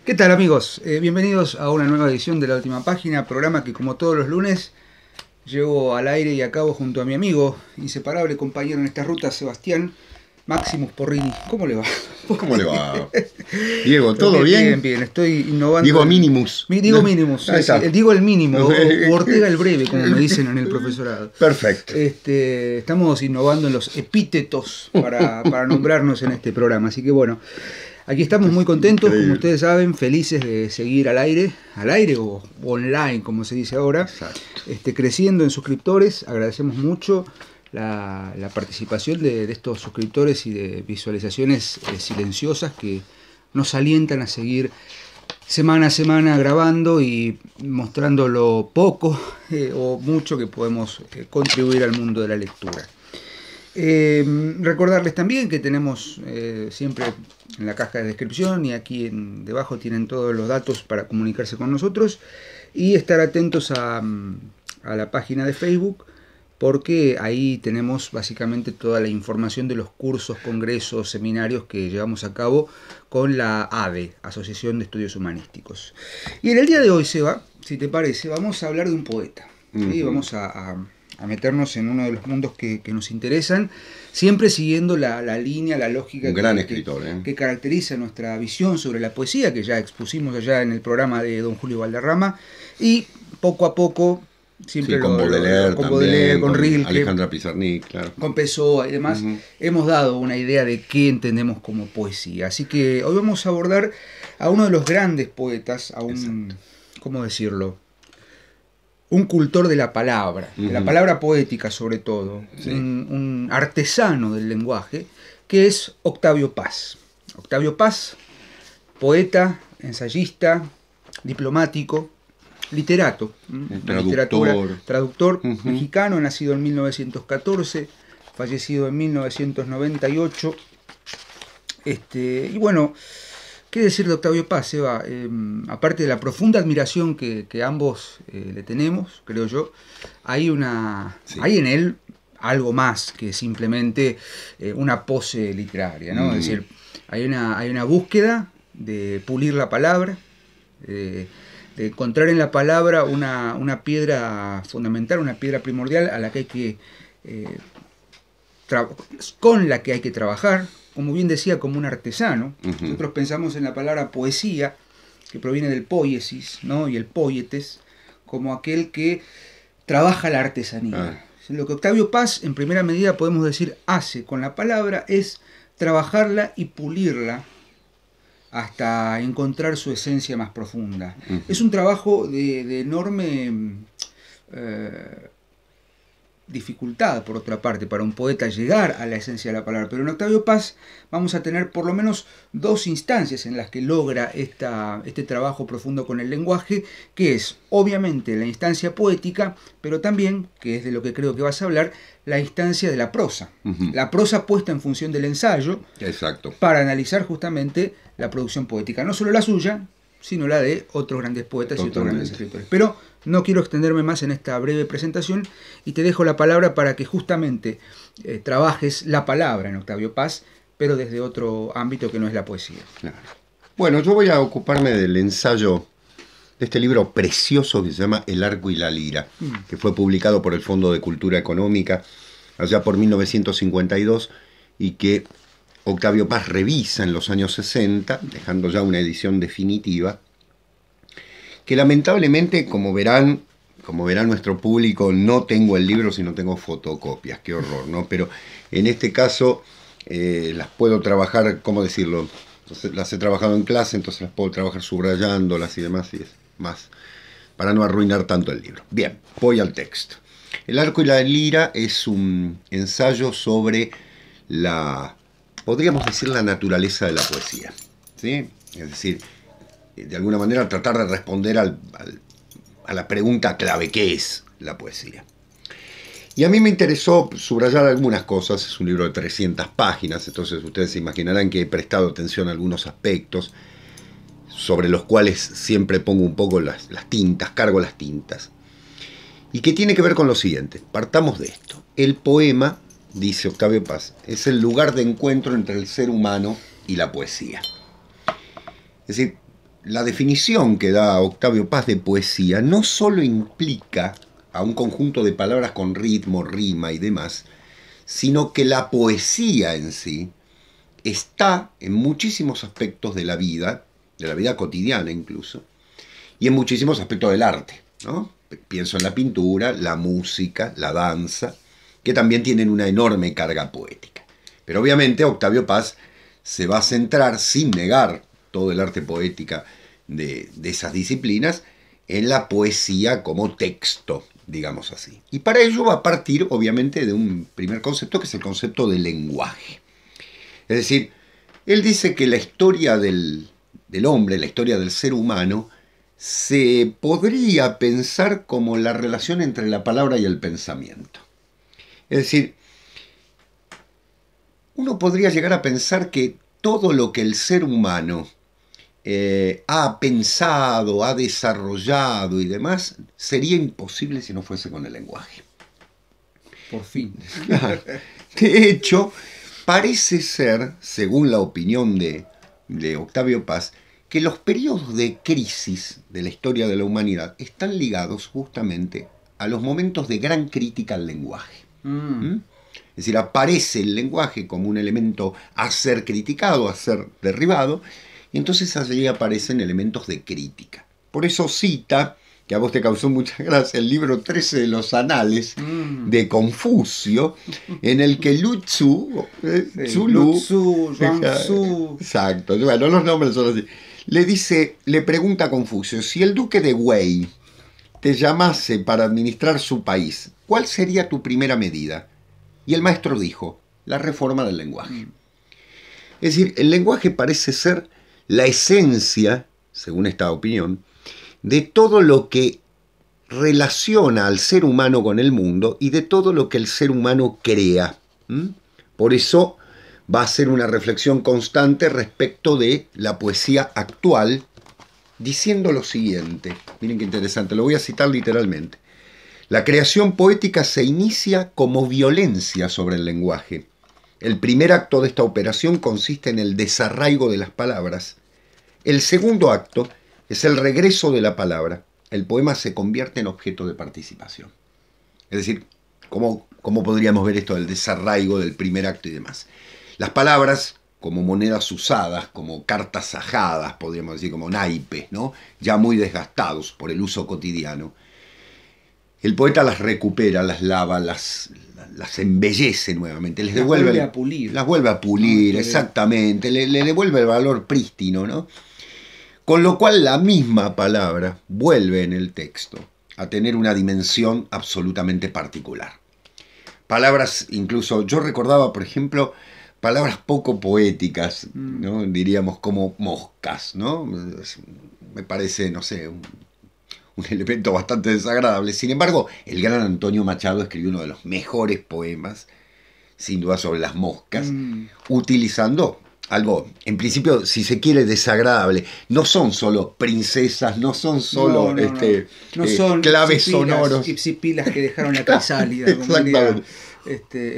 ¿Qué tal, amigos? Bienvenidos a una nueva edición de La Última Página, programa que como todos los lunes llevo al aire y a cabo junto a mi amigo, inseparable compañero en esta ruta, Sebastián Maximus Porrini. ¿Cómo le va? ¿Cómo le va? Diego, ¿todo bien? Bien, estoy innovando. Diego Minimus. Diego Minimus, digo el mínimo, o Ortega el breve, como me dicen en el profesorado. Perfecto. Estamos innovando en los epítetos para nombrarnos en este programa, así que bueno. Aquí estamos muy contentos, como ustedes saben, felices de seguir al aire o online, como se dice ahora, creciendo en suscriptores. Agradecemos mucho la participación de estos suscriptores y de visualizaciones silenciosas que nos alientan a seguir semana a semana grabando y mostrando lo poco o mucho que podemos contribuir al mundo de la lectura. Recordarles también que tenemos siempre en la caja de descripción y aquí debajo tienen todos los datos para comunicarse con nosotros y estar atentos a la página de Facebook, porque ahí tenemos básicamente toda la información de los cursos, congresos, seminarios que llevamos a cabo con la ADE, Asociación de Estudios Humanísticos. Y en el día de hoy, Seba, si te parece, vamos a hablar de un poeta. ¿Sí? Vamos a meternos en uno de los mundos que nos interesan, siempre siguiendo la línea, la lógica que caracteriza nuestra visión sobre la poesía, que ya expusimos allá en el programa de don Julio Valderrama, y poco a poco, siempre con Baudelaire, con Rilke, Alejandra Pizarnik, claro, con Pessoa y demás, hemos dado una idea de qué entendemos como poesía. Así que hoy vamos a abordar a uno de los grandes poetas, a un, ¿cómo decirlo?, un cultor de la palabra poética sobre todo, un artesano del lenguaje, que es Octavio Paz. Octavio Paz, poeta, ensayista, diplomático, literato, traductor mexicano, nacido en 1914, fallecido en 1998. Y bueno, ¿qué decir de Octavio Paz, Eva? Aparte de la profunda admiración que ambos le tenemos, creo yo, hay en él algo más que simplemente una pose literaria, ¿no? Es decir, hay una búsqueda de pulir la palabra, de encontrar en la palabra una piedra fundamental, una piedra primordial a la que hay que con la que hay que trabajar, como bien decía, como un artesano. Nosotros pensamos en la palabra poesía, que proviene del poiesis, ¿no? Y el poietes, como aquel que trabaja la artesanía. Lo que Octavio Paz, en primera medida, podemos decir, hace con la palabra es trabajarla y pulirla hasta encontrar su esencia más profunda. Es un trabajo de enorme dificultad, por otra parte, para un poeta llegar a la esencia de la palabra, pero en Octavio Paz vamos a tener por lo menos dos instancias en las que logra este trabajo profundo con el lenguaje, que es obviamente la instancia poética, pero también, que es de lo que creo que vas a hablar, la instancia de la prosa. La prosa puesta en función del ensayo, para analizar justamente la producción poética, no solo la suya, sino la de otros grandes poetas y otros grandes escritores. Pero no quiero extenderme más en esta breve presentación y te dejo la palabra para que justamente trabajes la palabra en Octavio Paz, pero desde otro ámbito que no es la poesía. Claro. Bueno, yo voy a ocuparme del ensayo de este libro precioso que se llama El arco y la lira, que fue publicado por el Fondo de Cultura Económica allá por 1952 y que Octavio Paz revisa en los años 60, dejando ya una edición definitiva, que lamentablemente, como verán nuestro público, no tengo el libro, sino tengo fotocopias, qué horror, ¿no? Pero en este caso las puedo trabajar, ¿cómo decirlo? Entonces, las he trabajado en clase, entonces las puedo trabajar subrayándolas y demás, y es más, para no arruinar tanto el libro. Bien, voy al texto. El arco y la lira es un ensayo sobre podríamos decir la naturaleza de la poesía, ¿sí? Es decir, de alguna manera tratar de responder a la pregunta clave, ¿qué es la poesía? Y a mí me interesó subrayar algunas cosas. Es un libro de 300 páginas, entonces ustedes se imaginarán que he prestado atención a algunos aspectos sobre los cuales siempre pongo un poco las tintas, cargo las tintas. Y que tiene que ver con lo siguiente, partamos de esto. El poema, dice Octavio Paz, es el lugar de encuentro entre el ser humano y la poesía. Es decir, la definición que da Octavio Paz de poesía no solo implica a un conjunto de palabras con ritmo, rima y demás, sino que la poesía en sí está en muchísimos aspectos de la vida cotidiana incluso, y en muchísimos aspectos del arte, ¿no? Pienso en la pintura, la música, la danza, que también tienen una enorme carga poética. Pero obviamente Octavio Paz se va a centrar, sin negar todo el arte poética de esas disciplinas, en la poesía como texto, digamos así. Y para ello va a partir, obviamente, de un primer concepto, que es el concepto del lenguaje. Es decir, él dice que la historia del hombre, la historia del ser humano, se podría pensar como la relación entre la palabra y el pensamiento. Es decir, uno podría llegar a pensar que todo lo que el ser humano ha pensado, ha desarrollado y demás, sería imposible si no fuese con el lenguaje. Por fin. De hecho, parece ser, según la opinión de Octavio Paz, que los periodos de crisis de la historia de la humanidad están ligados justamente a los momentos de gran crítica al lenguaje. Es decir, aparece el lenguaje como un elemento a ser criticado, a ser derribado, y entonces allí aparecen elementos de crítica. Por eso cita, que a vos te causó mucha gracia, el libro 13 de los Anales de Confucio, en el que Lu Tzu, exacto, bueno, los nombres son así, le pregunta a Confucio, si el duque de Wei te llamase para administrar su país, ¿cuál sería tu primera medida? Y el maestro dijo, la reforma del lenguaje. Es decir, el lenguaje parece ser la esencia, según esta opinión, de todo lo que relaciona al ser humano con el mundo y de todo lo que el ser humano crea. Por eso va a ser una reflexión constante respecto de la poesía actual, diciendo lo siguiente. Miren qué interesante, lo voy a citar literalmente. La creación poética se inicia como violencia sobre el lenguaje. El primer acto de esta operación consiste en el desarraigo de las palabras. El segundo acto es el regreso de la palabra. El poema se convierte en objeto de participación. Es decir, ¿cómo podríamos ver esto del desarraigo del primer acto y demás? Las palabras, como monedas usadas, como cartas ajadas, podríamos decir, como naipes, ¿no? Ya muy desgastados por el uso cotidiano. El poeta las recupera, las lava, las embellece nuevamente, las vuelve a pulir. Las vuelve a pulir, no, exactamente, le devuelve el valor prístino, ¿no? Con lo cual la misma palabra vuelve en el texto a tener una dimensión absolutamente particular. Palabras, incluso, yo recordaba, por ejemplo, palabras poco poéticas, ¿no? Diríamos como moscas, ¿no? Me parece, no sé, un elemento bastante desagradable. Sin embargo, el gran Antonio Machado escribió uno de los mejores poemas, sin duda, sobre las moscas, utilizando algo, en principio, si se quiere, desagradable. No son solo princesas, no son solo no son claves sonoros. Ipsipilas que dejaron la crisálida. Exactamente.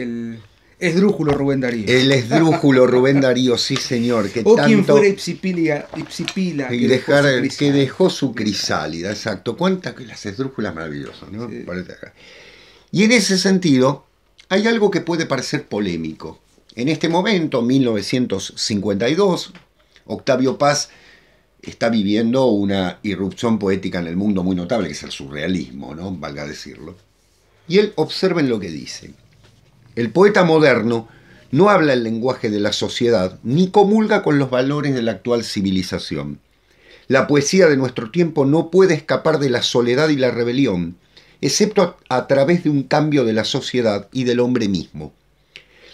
El esdrújulo Rubén Darío. El esdrújulo Rubén Darío, sí señor. Que o tanto, quien fuera Ipsipila que dejó su crisálida, exacto. Cuántas que las esdrújulas maravillosas, ¿no? Sí. Y en ese sentido, hay algo que puede parecer polémico. En este momento, 1952, Octavio Paz está viviendo una irrupción poética en el mundo muy notable, que es el surrealismo, ¿no? Valga decirlo. Y él, observen lo que dice. El poeta moderno no habla el lenguaje de la sociedad, ni comulga con los valores de la actual civilización. La poesía de nuestro tiempo no puede escapar de la soledad y la rebelión, excepto a través de un cambio de la sociedad y del hombre mismo.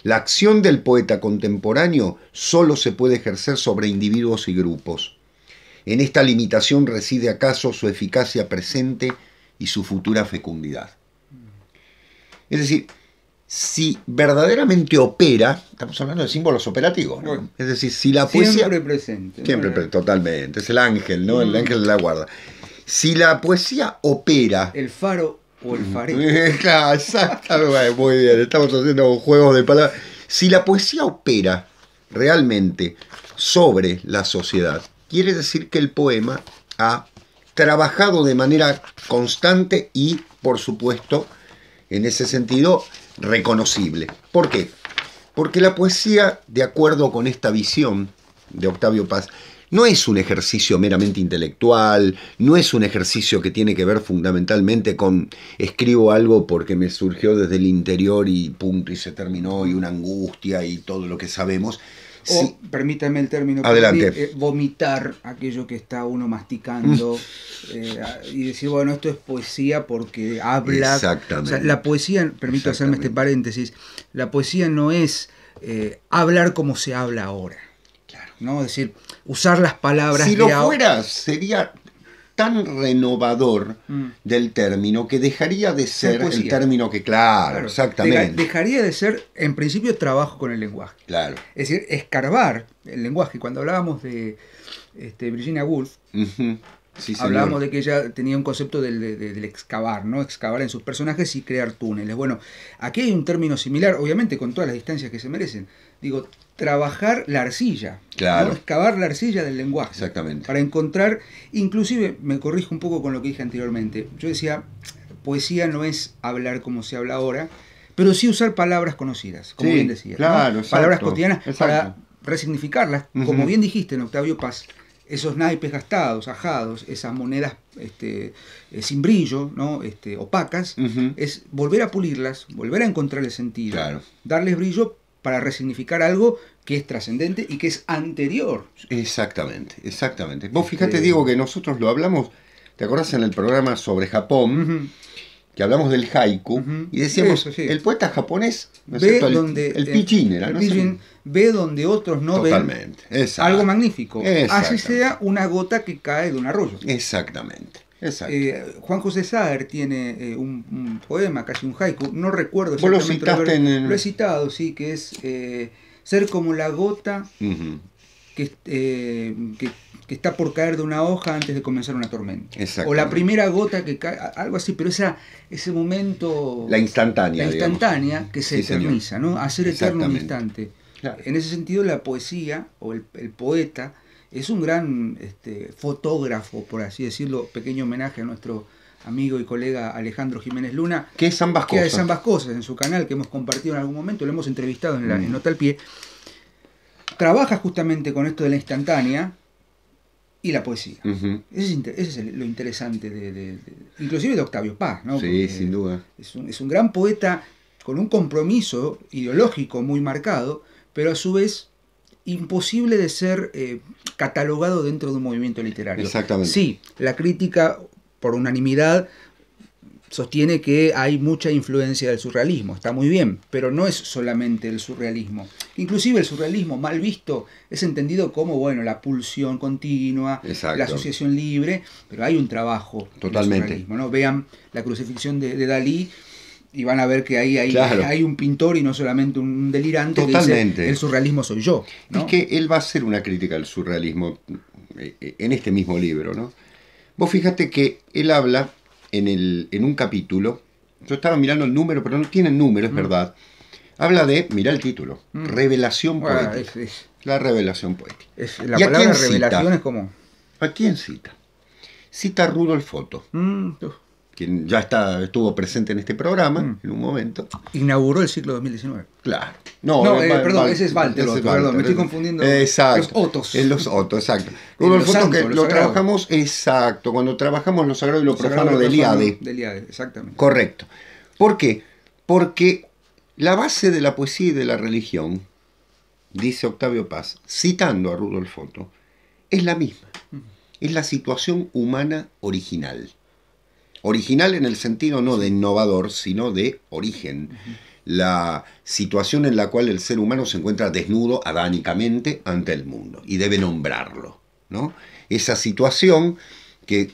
La acción del poeta contemporáneo solo se puede ejercer sobre individuos y grupos. En esta limitación reside acaso su eficacia presente y su futura fecundidad. Es decir, si verdaderamente opera, estamos hablando de símbolos operativos, ¿no? Bueno, es decir, si la poesía... Siempre presente. Siempre presente, totalmente. Es el ángel, ¿no? El ángel de la guarda. Si la poesía opera... El faro o el farero. Claro, exactamente. Muy bien, estamos haciendo juegos de palabras. Si la poesía opera realmente sobre la sociedad, quiere decir que el poema ha trabajado de manera constante y, por supuesto, en ese sentido, reconocible. ¿Por qué? Porque la poesía, de acuerdo con esta visión de Octavio Paz, no es un ejercicio meramente intelectual, no es un ejercicio que tiene que ver fundamentalmente con escribo algo porque me surgió desde el interior y punto, y se terminó, y una angustia y todo lo que sabemos. O, Sí. Permítame el término, Adelante. vomitar aquello que está uno masticando y decir, bueno, esto es poesía porque habla. Exactamente. O sea, la poesía, permito hacerme este paréntesis, la poesía no es hablar como se habla ahora. Claro. ¿No? Es decir, usar las palabras. Si lo fuera, sería tan renovador del término que dejaría de ser el término que, claro, exactamente. Dejaría de ser, en principio, trabajo con el lenguaje. Claro. Es decir, escarbar el lenguaje. Cuando hablábamos de Virginia Woolf, sí, hablábamos de que ella tenía un concepto del excavar, ¿no? Excavar en sus personajes y crear túneles. Bueno, aquí hay un término similar, obviamente con todas las distancias que se merecen. Digo, trabajar la arcilla, claro, ¿no? Excavar la arcilla del lenguaje. Exactamente. Para encontrar, inclusive, me corrijo un poco con lo que dije anteriormente, yo decía, poesía no es hablar como se habla ahora, pero sí usar palabras conocidas, como bien decía. Claro, ¿no? Palabras exacto, cotidianas exacto. para resignificarlas, como bien dijiste en Octavio Paz, esos naipes gastados, ajados, esas monedas sin brillo, ¿no? Opacas, es volver a pulirlas, volver a encontrar el sentido, claro, darles brillo para resignificar algo que es trascendente y que es anterior. Exactamente, exactamente. Vos fíjate, Diego, que nosotros lo hablamos, ¿te acordás en el programa sobre Japón? Que hablamos del haiku, y decíamos, eso, sí, el poeta japonés, ¿no es cierto? El pijin era, ¿no? Pijin ve donde otros no totalmente, ven. Exacto. Algo magnífico. Así sea una gota que cae de un arroyo. Exactamente. Exacto. Juan José Saer tiene un poema, casi un haiku, no recuerdo exactamente. ¿Vos lo citaste en el... Lo he citado, sí, que es ser como la gota que está por caer de una hoja antes de comenzar una tormenta. O la primera gota que cae, algo así, pero ese momento... La instantánea, que se eterniza, ¿no? Hacer eterno un instante. Claro. En ese sentido, la poesía o el poeta es un gran fotógrafo, por así decirlo, pequeño homenaje a nuestro amigo y colega Alejandro Jiménez Luna. Que es ambas cosas. Que es ambas cosas, en su canal que hemos compartido en algún momento, lo hemos entrevistado en Nota al Pie. Trabaja justamente con esto de la instantánea y la poesía. Ese es lo interesante, inclusive de Octavio Paz, ¿no? Sí, porque sin duda. Es un gran poeta con un compromiso ideológico muy marcado, pero a su vez imposible de ser catalogado dentro de un movimiento literario. Exactamente. Sí, la crítica, por unanimidad, sostiene que hay mucha influencia del surrealismo, está muy bien, pero no es solamente el surrealismo. Inclusive el surrealismo mal visto es entendido como, bueno, la pulsión continua, la asociación libre, pero hay un trabajo totalmente en el surrealismo, ¿no? Vean la crucifixión de Dalí y van a ver que ahí hay un pintor y no solamente un delirante. Totalmente. Que dice, el surrealismo soy yo, ¿no? Es que él va a hacer una crítica al surrealismo en este mismo libro, ¿no? Vos fíjate que él habla en un capítulo, yo estaba mirando el número, pero no tiene el número, es verdad. Habla de, mirá el título, revelación poética. La revelación poética. La palabra revelación es como... ¿A quién cita? Cita a Rudolf Otto, quien ya estuvo presente en este programa en un momento. Inauguró el ciclo 2019. Claro. Perdón, ese es Walter, perdón, me estoy confundiendo. Exacto. Los Otos. Los Otos, exacto. Rudolf Otto, que lo trabajamos, exacto, cuando trabajamos lo sagrado y lo profano de Eliade. De Eliade, exactamente. Correcto. ¿Por qué? Porque la base de la poesía y de la religión, dice Octavio Paz, citando a Rudolf Otto, es la misma. Es la situación humana original. Original en el sentido no de innovador, sino de origen. La situación en la cual el ser humano se encuentra desnudo adánicamente ante el mundo y debe nombrarlo, ¿no? Esa situación que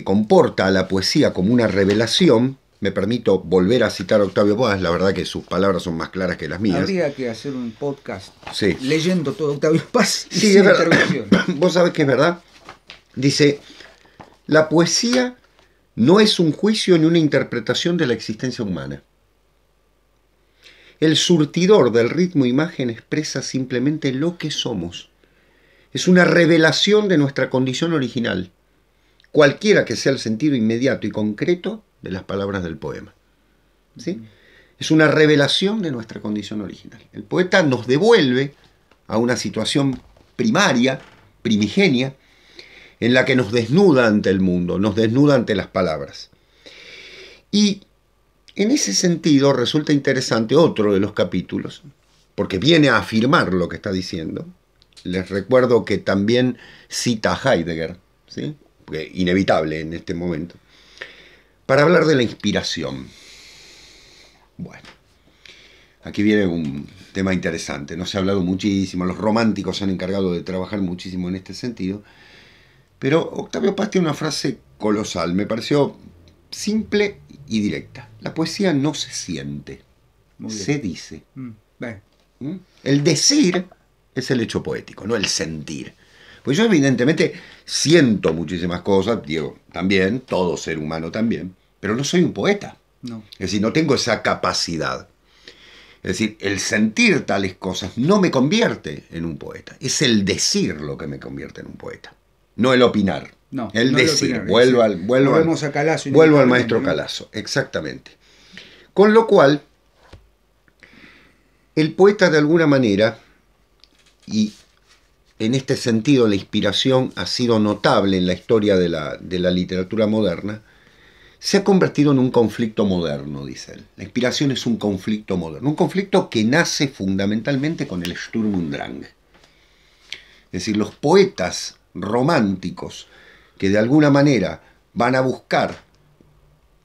comporta a la poesía como una revelación. Me permito volver a citar a Octavio Paz, la verdad que sus palabras son más claras que las mías. Habría que hacer un podcast leyendo todo Octavio Paz y sin intervención. Vos sabés que es verdad. Dice, la poesía no es un juicio ni una interpretación de la existencia humana. El surtidor del ritmo imagen expresa simplemente lo que somos. Es una revelación de nuestra condición original, cualquiera que sea el sentido inmediato y concreto de las palabras del poema. ¿Sí? Es una revelación de nuestra condición original. El poeta nos devuelve a una situación primaria, primigenia, en la que nos desnuda ante el mundo, nos desnuda ante las palabras. Y en ese sentido resulta interesante otro de los capítulos, porque viene a afirmar lo que está diciendo. Les recuerdo que también cita a Heidegger, ¿sí? Inevitable en este momento, para hablar de la inspiración. Bueno, aquí viene un tema interesante, no se ha hablado muchísimo, los románticos se han encargado de trabajar muchísimo en este sentido, pero Octavio Paz tiene una frase colosal, me pareció simple y directa. La poesía no se siente, se dice. El decir es el hecho poético, no el sentir. Pues yo evidentemente siento muchísimas cosas, Diego también, todo ser humano también, pero no soy un poeta. No. Es decir, no tengo esa capacidad. Es decir, el sentir tales cosas no me convierte en un poeta. Es el decir lo que me convierte en un poeta. No el opinar. No, el no decir. El opinar, Vuelvo al maestro Calazo. Exactamente. Con lo cual, el poeta de alguna manera, y en este sentido la inspiración ha sido notable en la historia de la literatura moderna, se ha convertido en un conflicto moderno, dice él. La inspiración es un conflicto moderno, un conflicto que nace fundamentalmente con el Sturm und Drang. Es decir, los poetas románticos que de alguna manera van a buscar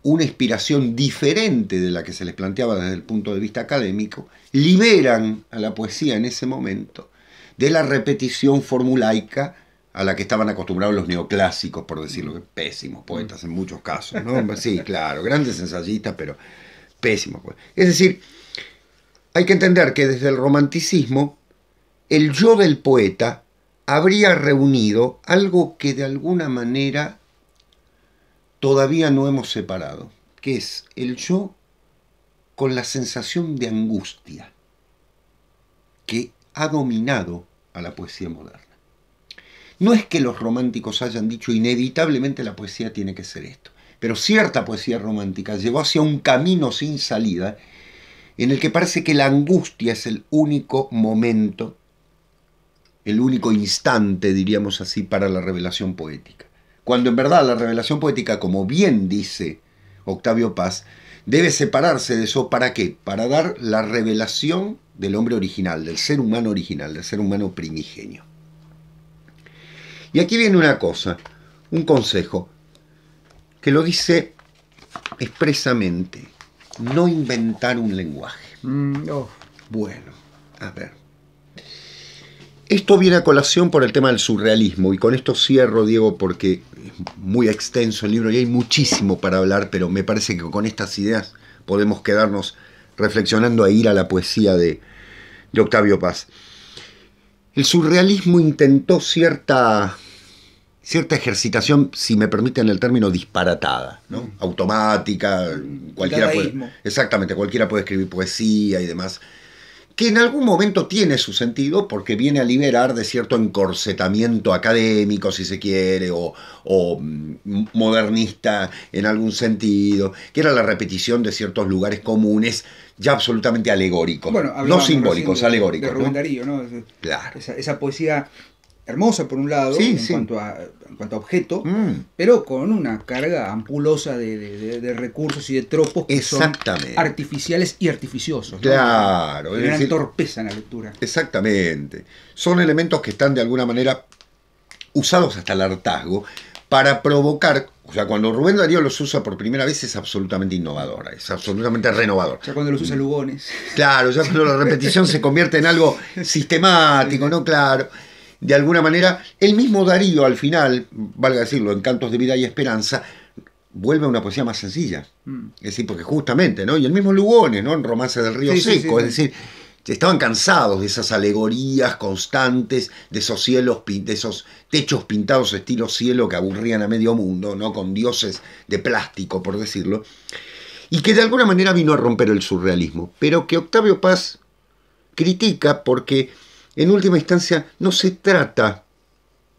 una inspiración diferente de la que se les planteaba desde el punto de vista académico, liberan a la poesía en ese momento de la repetición formulaica a la que estaban acostumbrados los neoclásicos, por decirlo, que pésimos poetas en muchos casos, ¿no? Sí, claro, grandes ensayistas, pero pésimos poetas. Es decir, hay que entender que desde el romanticismo, el yo del poeta habría reunido algo que de alguna manera todavía no hemos separado, que es el yo con la sensación de angustia que ha dominado a la poesía moderna. No es que los románticos hayan dicho inevitablemente la poesía tiene que ser esto, pero cierta poesía romántica llevó hacia un camino sin salida en el que parece que la angustia es el único momento, el único instante, diríamos así, para la revelación poética. Cuando en verdad la revelación poética, como bien dice Octavio Paz, debe separarse de eso. ¿Para qué? Para dar la revelación del hombre original, del ser humano original, del ser humano primigenio. Y aquí viene una cosa, un consejo, que lo dice expresamente: no inventar un lenguaje. Bueno, a ver. Esto viene a colación por el tema del surrealismo, y con esto cierro, Diego, porque es muy extenso el libro y hay muchísimo para hablar, pero me parece que con estas ideas podemos quedarnos reflexionando e ir a la poesía de Octavio Paz. El surrealismo intentó cierta ejercitación, si me permiten el término, disparatada, ¿no? Automática, cualquiera puede, exactamente, cualquiera puede escribir poesía y demás, que en algún momento tiene su sentido porque viene a liberar de cierto encorsetamiento académico, si se quiere, o modernista en algún sentido, que era la repetición de ciertos lugares comunes, ya absolutamente alegóricos, bueno, no simbólicos, alegóricos. De Rubén Darío, ¿no? Claro. Esa poesía hermosa por un lado, sí, en cuanto a objeto, pero con una carga ampulosa de recursos y de tropos que son artificiales y artificiosos, ¿no? Claro. Que gran torpeza en la lectura. Exactamente. Son elementos que están de alguna manera usados hasta el hartazgo para provocar. O sea, cuando Rubén Darío los usa por primera vez es absolutamente innovadora, es absolutamente renovador. Ya cuando los usa Lugones. Claro, ya cuando la repetición se convierte en algo sistemático, sí. ¿No? Claro. De alguna manera, el mismo Darío al final, valga decirlo, en Cantos de Vida y Esperanza, vuelve a una poesía más sencilla. Es decir, porque justamente, ¿no? Y el mismo Lugones, ¿no? En Romance del Río Seco, es decir, estaban cansados de esas alegorías constantes, de esos cielos, de esos techos pintados estilo cielo que aburrían a medio mundo, ¿no? Con dioses de plástico, por decirlo, y que de alguna manera vino a romper el surrealismo, pero que Octavio Paz critica porque en última instancia no se trata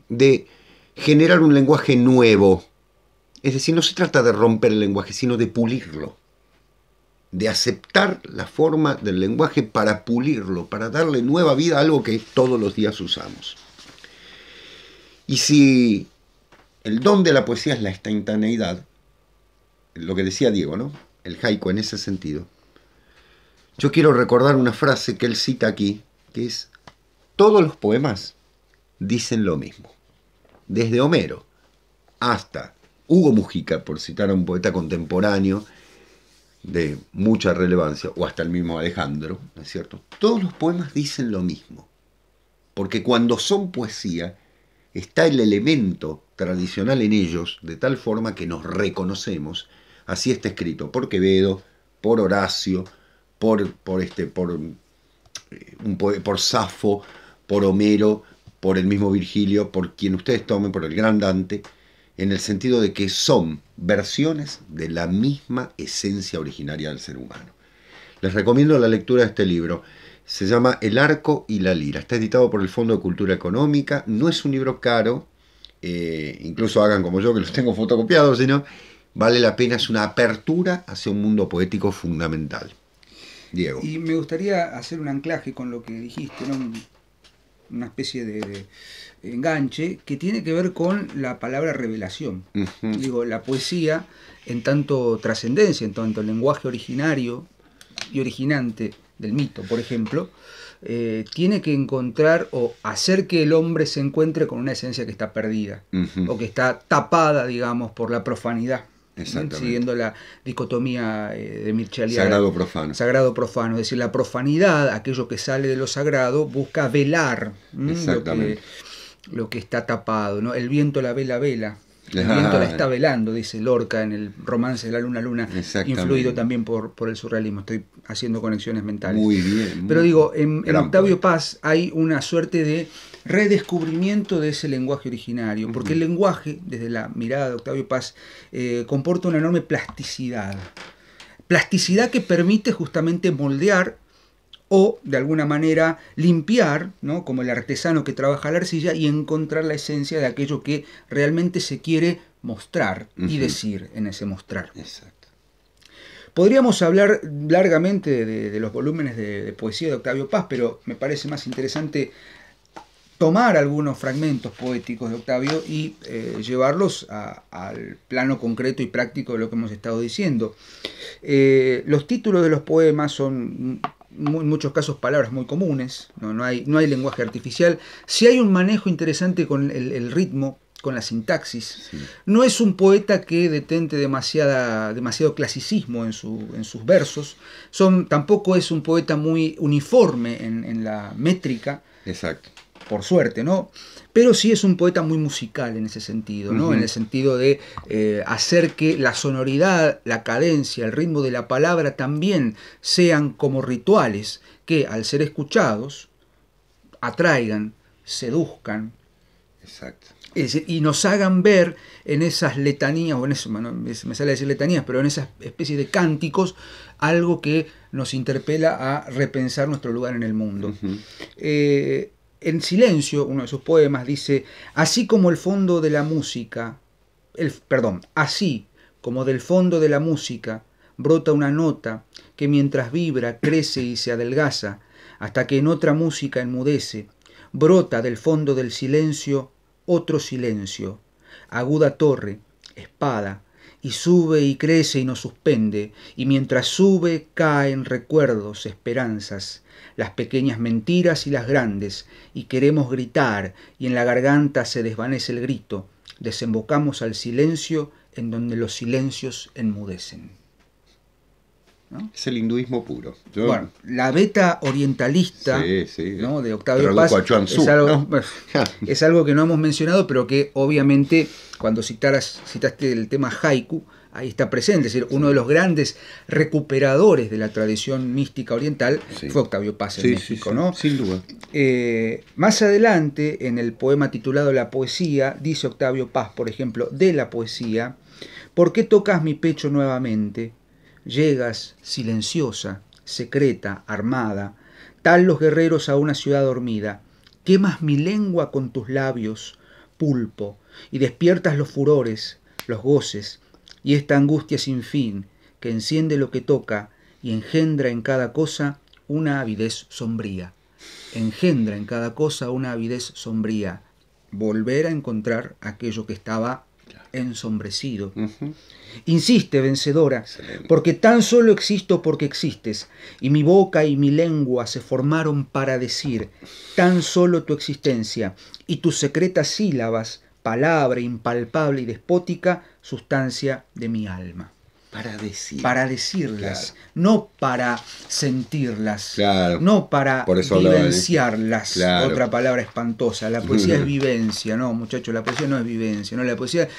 de generar un lenguaje nuevo. Es decir, no se trata de romper el lenguaje, sino de pulirlo. De aceptar la forma del lenguaje para pulirlo, para darle nueva vida a algo que todos los días usamos. Y si el don de la poesía es la instantaneidad, lo que decía Diego, ¿no? El haiku en ese sentido. Yo quiero recordar una frase que él cita aquí, que es: todos los poemas dicen lo mismo. Desde Homero hasta Hugo Mujica, por citar a un poeta contemporáneo de mucha relevancia, o hasta el mismo Alejandro, ¿no es cierto? Todos los poemas dicen lo mismo. Porque cuando son poesía, está el elemento tradicional en ellos, de tal forma que nos reconocemos. Así está escrito por Quevedo, por Horacio, por Safo, por Homero, por el mismo Virgilio, por quien ustedes tomen, por el gran Dante, en el sentido de que son versiones de la misma esencia originaria del ser humano. Les recomiendo la lectura de este libro. Se llama El arco y la lira. Está editado por el Fondo de Cultura Económica. No es un libro caro, incluso hagan como yo que los tengo fotocopiados, sino vale la pena, es una apertura hacia un mundo poético fundamental. Diego. Y me gustaría hacer un anclaje con lo que dijiste, ¿no? Una especie de enganche que tiene que ver con la palabra revelación. Digo, la poesía, en tanto trascendencia, en tanto lenguaje originario y originante del mito, por ejemplo, tiene que encontrar o hacer que el hombre se encuentre con una esencia que está perdida o que está tapada, digamos, por la profanidad. Siguiendo la dicotomía de Mircea Eliade. Sagrado-profano. Sagrado-profano, es decir, la profanidad, aquello que sale de lo sagrado, busca velar lo que está tapado, ¿no? El viento la vela, vela. El viento la está velando, dice Lorca en el romance de la Luna Luna, influido también por el surrealismo. Estoy haciendo conexiones mentales. Muy bien. Pero digo, en Octavio Paz hay una suerte de redescubrimiento de ese lenguaje originario, porque el lenguaje, desde la mirada de Octavio Paz, comporta una enorme plasticidad. Plasticidad que permite justamente moldear o, de alguna manera, limpiar, ¿no? Como el artesano que trabaja la arcilla, y encontrar la esencia de aquello que realmente se quiere mostrar y decir en ese mostrar. Exacto. Podríamos hablar largamente de los volúmenes de poesía de Octavio Paz, pero me parece más interesante tomar algunos fragmentos poéticos de Octavio y llevarlos al plano concreto y práctico de lo que hemos estado diciendo. Los títulos de los poemas son en muchos casos palabras muy comunes, no hay lenguaje artificial. Sí hay un manejo interesante con el ritmo, con la sintaxis. Sí. No es un poeta que detente demasiado clasicismo en sus versos. Tampoco es un poeta muy uniforme en la métrica. Exacto. Por suerte, ¿no? Pero sí es un poeta muy musical en ese sentido, ¿no? En el sentido de hacer que la sonoridad, la cadencia, el ritmo de la palabra también sean como rituales que, al ser escuchados, atraigan, seduzcan. Exacto. Es decir, y nos hagan ver en esas letanías, o en eso, bueno, me sale a decir letanías, pero en esas especies de cánticos, algo que nos interpela a repensar nuestro lugar en el mundo. En Silencio, uno de sus poemas, dice: así como el fondo de la música, así como del fondo de la música brota una nota que mientras vibra crece y se adelgaza, hasta que en otra música enmudece, brota del fondo del silencio otro silencio, aguda torre, espada, y sube y crece y nos suspende, y mientras sube caen recuerdos, esperanzas, las pequeñas mentiras y las grandes, y queremos gritar, y en la garganta se desvanece el grito, desembocamos al silencio en donde los silencios enmudecen. ¿No? Es el hinduismo puro. Bueno, la beta orientalista, ¿no? De Octavio Paz es algo que no hemos mencionado, pero que obviamente cuando citaste el tema haiku, ahí está presente. Es decir, uno de los grandes recuperadores de la tradición mística oriental fue Octavio Paz en México, ¿no? Sin duda. Más adelante, en el poema titulado La poesía, dice Octavio Paz, por ejemplo, de la poesía: ¿por qué tocas mi pecho nuevamente? Llegas silenciosa, secreta, armada, tal los guerreros a una ciudad dormida. Quemas mi lengua con tus labios, pulpo, y despiertas los furores, los goces, y esta angustia sin fin, que enciende lo que toca, y engendra en cada cosa una avidez sombría. Engendra en cada cosa una avidez sombría. Volver a encontrar aquello que estaba ensombrecido. Insiste, vencedora, porque tan solo existo porque existes, y mi boca y mi lengua se formaron para decir tan solo tu existencia, y tus secretas sílabas, palabra impalpable y despótica, sustancia de mi alma. Para decirlas, claro. No para sentirlas, claro. No para vivenciarlas, claro. Otra palabra espantosa. La poesía es vivencia, no, muchachos, la poesía no es vivencia, no, la poesía,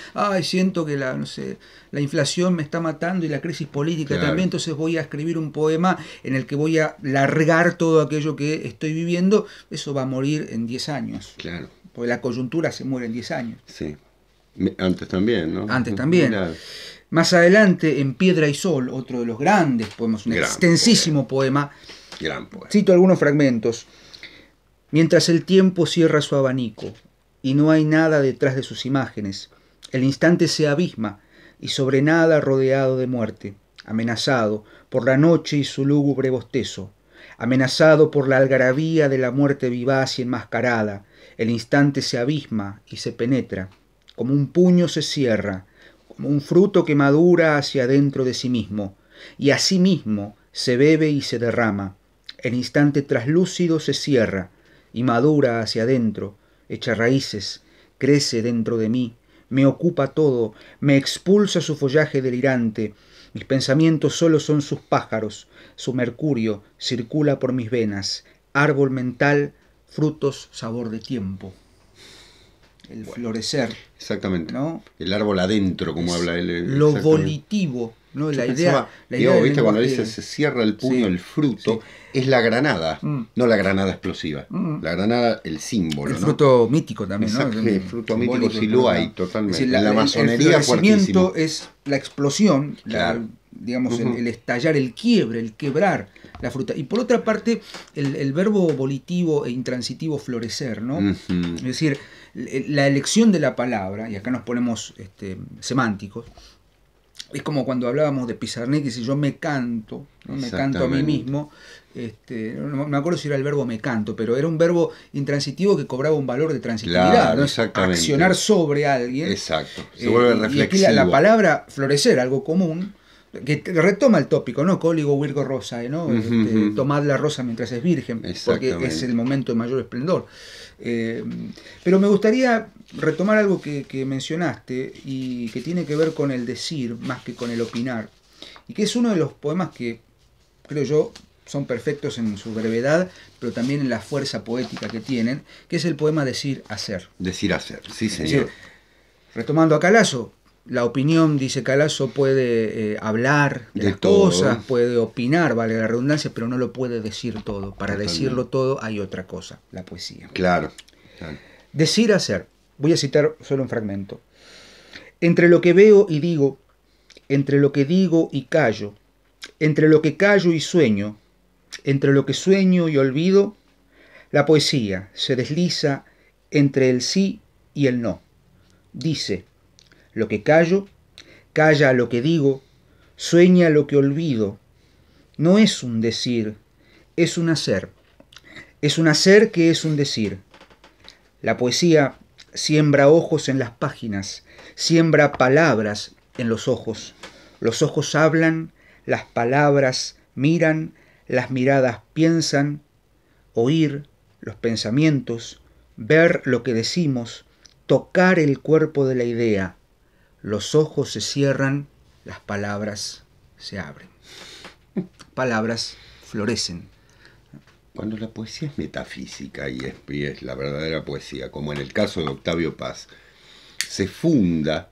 siento que la inflación me está matando y la crisis política claro. También, entonces voy a escribir un poema en el que voy a largar todo aquello que estoy viviendo, eso va a morir en 10 años. Claro. Porque la coyuntura se muere en 10 años. Sí. Antes también, ¿no? Antes también. Claro. Más adelante, en Piedra y Sol, otro de los grandes poemas, un extensísimo poema. Gran poema. Cito algunos fragmentos. Mientras el tiempo cierra su abanico y no hay nada detrás de sus imágenes, el instante se abisma y sobre nada rodeado de muerte, amenazado por la noche y su lúgubre bostezo, amenazado por la algarabía de la muerte vivaz y enmascarada, el instante se abisma y se penetra, como un puño se cierra, como un fruto que madura hacia adentro de sí mismo, y así mismo se bebe y se derrama. El instante traslúcido se cierra, y madura hacia adentro, echa raíces, crece dentro de mí, me ocupa todo, me expulsa su follaje delirante, mis pensamientos solo son sus pájaros, su mercurio circula por mis venas, árbol mental, frutos, sabor de tiempo. El florecer. Exactamente. ¿No? El árbol adentro, como habla él. Lo volitivo, ¿no? La idea ¿viste? Cuando dice se cierra el puño, el fruto, es la granada, no la granada explosiva. La granada, el símbolo. El fruto mítico también, ¿no? El fruto mítico sí lo hay, totalmente. Es decir, en la masonería el florecimiento es la explosión, claro. Digamos, el estallar, el quiebre, el quebrar la fruta. Y por otra parte, el verbo volitivo e intransitivo florecer, ¿no? Es decir, la elección de la palabra, y acá nos ponemos semánticos, es como cuando hablábamos de Pizarnik, dice yo me canto, ¿no? Me canto a mí mismo, no me acuerdo si era el verbo me canto, pero era un verbo intransitivo que cobraba un valor de transitividad, claro, ¿no? Accionar sobre alguien. Exacto, se vuelve reflexivo. Y aquí la palabra florecer, algo común, que retoma el tópico, ¿no? Cóligo virgo rosae, ¿no? Tomad la rosa mientras es virgen, porque es el momento de mayor esplendor. Pero me gustaría retomar algo que mencionaste y que tiene que ver con el decir más que con el opinar, y que es uno de los poemas que creo yo son perfectos en su brevedad, pero también en la fuerza poética que tienen, que es el poema Decir Hacer. Decir Hacer, sí señor. Es decir, retomando a Calazo, la opinión, dice Calazo, puede hablar de las cosas, puede opinar, vale la redundancia, pero no lo puede decir todo. Para decirlo todo hay otra cosa, la poesía. Claro. Decir hacer. Voy a citar solo un fragmento. Entre lo que veo y digo, entre lo que digo y callo, entre lo que callo y sueño, entre lo que sueño y olvido, la poesía se desliza entre el sí y el no. Dice lo que callo, calla lo que digo, sueña lo que olvido. No es un decir, es un hacer. Es un hacer que es un decir. La poesía siembra ojos en las páginas, siembra palabras en los ojos. Los ojos hablan, las palabras miran, las miradas piensan, oír los pensamientos, ver lo que decimos, tocar el cuerpo de la idea. Los ojos se cierran, las palabras se abren. Palabras florecen. Cuando la poesía es metafísica y es la verdadera poesía, como en el caso de Octavio Paz, se funda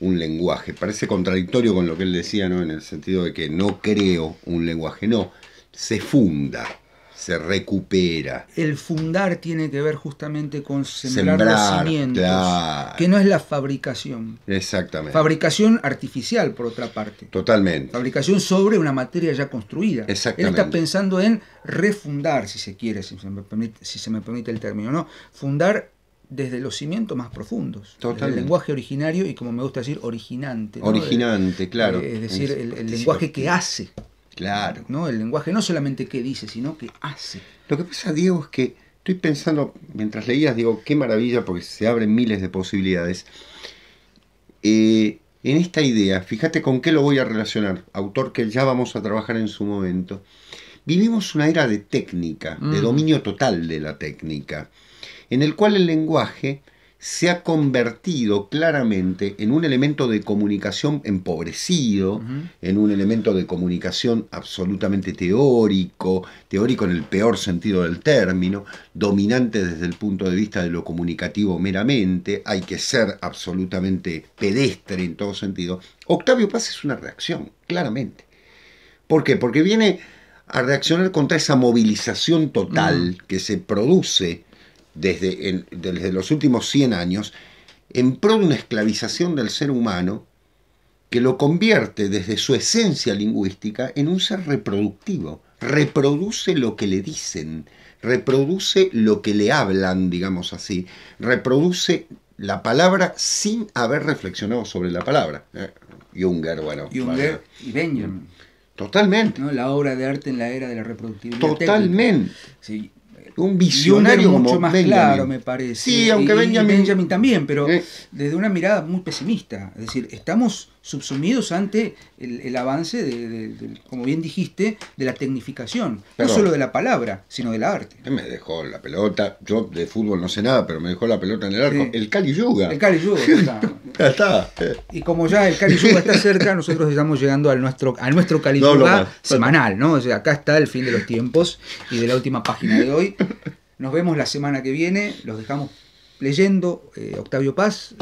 un lenguaje. Parece contradictorio con lo que él decía, ¿no? En el sentido de que no creo un lenguaje, no. Se funda, se recupera. El fundar tiene que ver justamente con sembrar los cimientos, claro. Que no es la fabricación. Exactamente. Fabricación artificial, por otra parte. Totalmente. Fabricación sobre una materia ya construida. Exactamente. Él está pensando en refundar, si se quiere, si se me permite el término, ¿no? Fundar desde los cimientos más profundos. Totalmente. El lenguaje originario y, como me gusta decir, originante, ¿no? Originante, claro. Es decir, el lenguaje que hace. Claro. ¿No? El lenguaje no solamente que dice, sino que hace. Lo que pasa, Diego, es que estoy pensando, mientras leías, digo, qué maravilla, porque se abren miles de posibilidades. En esta idea, fíjate con qué lo voy a relacionar, autor que ya vamos a trabajar en su momento. Vivimos una era de técnica, de dominio total de la técnica, en el cual el lenguaje se ha convertido claramente en un elemento de comunicación empobrecido, en un elemento de comunicación absolutamente teórico en el peor sentido del término, dominante desde el punto de vista de lo comunicativo meramente, hay que ser absolutamente pedestre en todo sentido. Octavio Paz es una reacción, claramente. ¿Por qué? Porque viene a reaccionar contra esa movilización total que se produce desde los últimos 100 años, en pro de una esclavización del ser humano que lo convierte desde su esencia lingüística en un ser reproductivo. Reproduce lo que le dicen, reproduce lo que le hablan, digamos así, reproduce la palabra sin haber reflexionado sobre la palabra. Junger, bueno. Junger y Benjamin. Totalmente. ¿No? La obra de arte en la era de la reproductibilidad. Totalmente. Sí. Un visionario mucho más Benjamin. claro, me parece. Sí, aunque Benjamin también, pero desde una mirada muy pesimista. Es decir, estamos subsumidos ante el avance, como bien dijiste, de la tecnificación. Perdón. No solo de la palabra, sino del arte. Me dejó la pelota. Yo de fútbol no sé nada, pero me dejó la pelota en el arco. Sí. El Kali Yuga. El Kali Yuga, está. Ya está. Y como ya el Kali Yuga está cerca, nosotros estamos llegando a nuestro Kali Yuga semanal, ¿no? O sea, acá está el fin de los tiempos y de la última página de hoy. Nos vemos la semana que viene. Los dejamos leyendo Octavio Paz,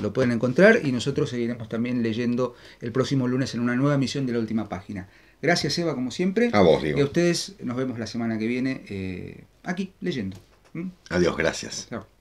lo pueden encontrar, y nosotros seguiremos también leyendo el próximo lunes en una nueva emisión de la última página. Gracias, Eva, como siempre. A vos, Diego. Y a ustedes nos vemos la semana que viene aquí leyendo. Adiós, gracias. Chao.